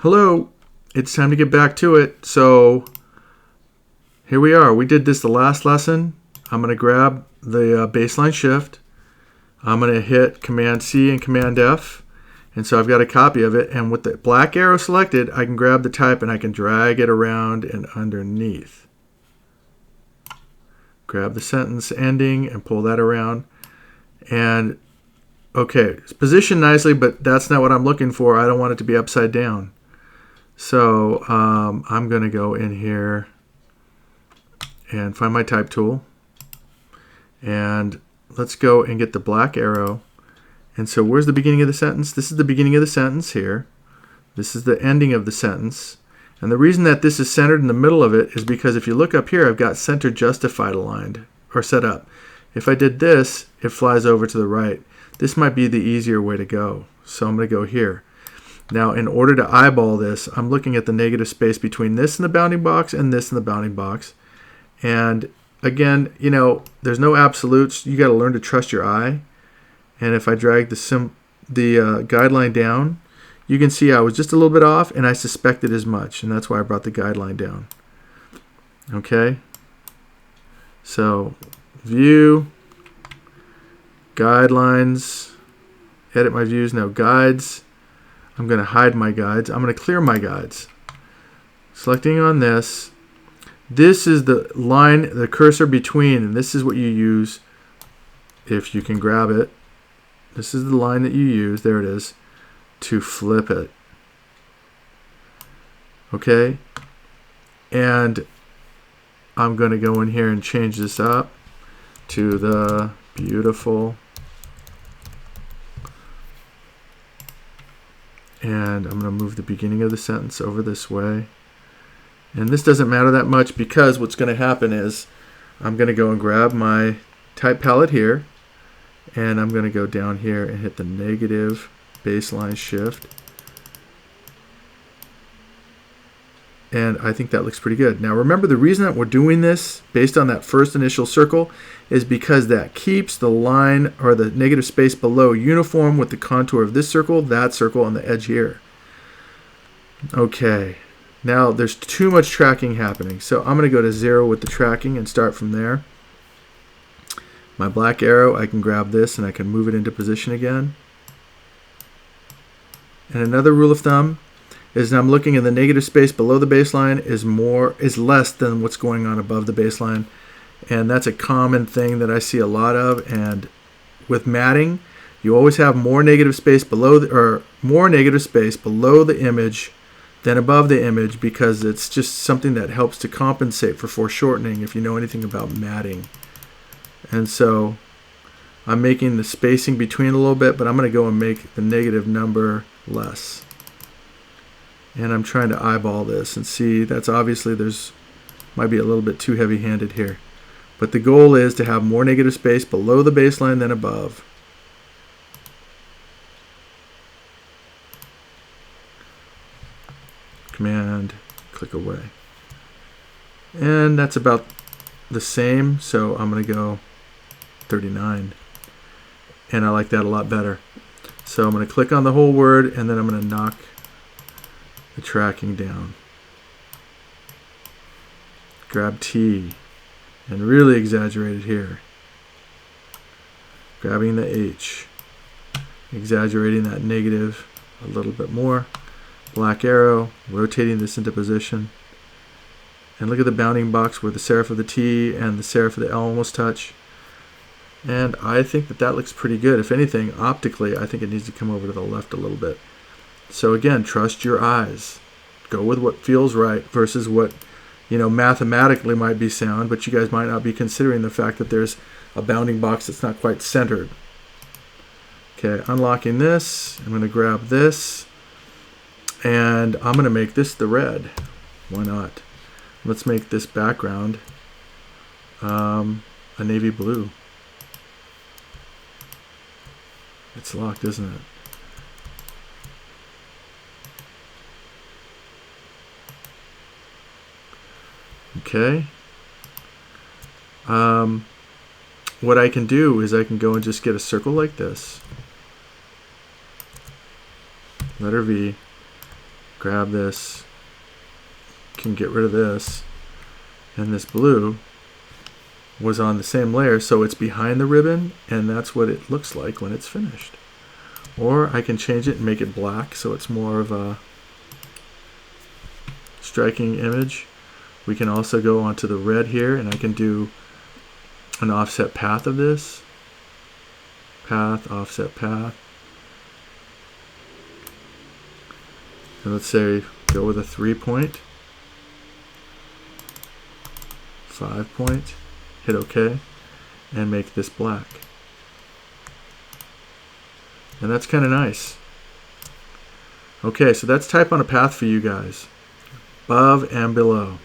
Hello, it's time to get back to it. So here we are. We did this the last lesson. I'm going to grab the baseline shift. I'm going to hit Command C and Command F. And so I've got a copy of it. And with the black arrow selected, I can grab the type and I can drag it around and underneath. Grab the sentence ending and pull that around. And okay, it's positioned nicely, but that's not what I'm looking for. I don't want it to be upside down. So I'm going to go in here and find my type tool. And let's go and get the black arrow. And so where's the beginning of the sentence? This is the beginning of the sentence here. This is the ending of the sentence. And the reason that this is centered in the middle of it is because if you look up here, I've got center justified aligned or set up. If I did this, it flies over to the right. This might be the easier way to go. So I'm going to go here. Now, in order to eyeball this, I'm looking at the negative space between this and the bounding box and this and the bounding box. And again, you know, there's no absolutes. You got to learn to trust your eye. And if I drag the guideline down, you can see I was just a little bit off, and I suspected as much, and that's why I brought the guideline down. Okay? So, view, guidelines, edit my views, now guides. I'm going to hide my guides. I'm going to clear my guides. Selecting on this. This is the line, the cursor between, and this is what you use if you can grab it. This is the line that you use, there it is, to flip it. Okay? And I'm going to go in here and change this up to the beautiful. And I'm going to move the beginning of the sentence over this way. And this doesn't matter that much because what's going to happen is I'm going to go and grab my type palette here. And I'm going to go down here and hit the negative baseline shift. And I think that looks pretty good. Now remember, the reason that we're doing this based on that first initial circle is because that keeps the line or the negative space below uniform with the contour of this circle, that circle, and the edge here. Okay, now there's too much tracking happening. So I'm going to go to 0 with the tracking and start from there. My black arrow, I can grab this and I can move it into position again. And another rule of thumb is I'm looking at the negative space below the baseline is less than what's going on above the baseline. And that's a common thing that I see a lot of. And with matting, you always have more negative space below the image than above the image because it's just something that helps to compensate for foreshortening if you know anything about matting. And so I'm making the spacing between a little bit, but I'm going to go and make the negative number less. And I'm trying to eyeball this and see that's obviously might be a little bit too heavy-handed here. But the goal is to have more negative space below the baseline than above. Command, click away. And that's about the same, so I'm going to go 39. And I like that a lot better. So I'm going to click on the whole word, and then I'm going to knock the tracking down. Grab T and really exaggerate it here. Grabbing the H, exaggerating that negative a little bit more. Black arrow, rotating this into position. And look at the bounding box where the serif of the T and the serif of the L almost touch. And I think that looks pretty good. If anything, optically, I think it needs to come over to the left a little bit. So again, trust your eyes. Go with what feels right versus what, mathematically might be sound, but you guys might not be considering the fact that there's a bounding box that's not quite centered. Okay, unlocking this. I'm going to grab this. And I'm going to make this the red. Why not? Let's make this background a navy blue. It's locked, isn't it? Okay. What I can do is I can go and just get a circle like this. Letter V. grab this, can get rid of this, and this blue was on the same layer, so it's behind the ribbon, and that's what it looks like when it's finished. Or I can change it and make it black so it's more of a striking image. We can also go onto the red here, and I can do an offset path of this. Path, offset path. And let's say go with a 3-point, 5-point, hit OK, and make this black. And that's kind of nice. Okay, so that's Type on a Path for you guys. Above and below.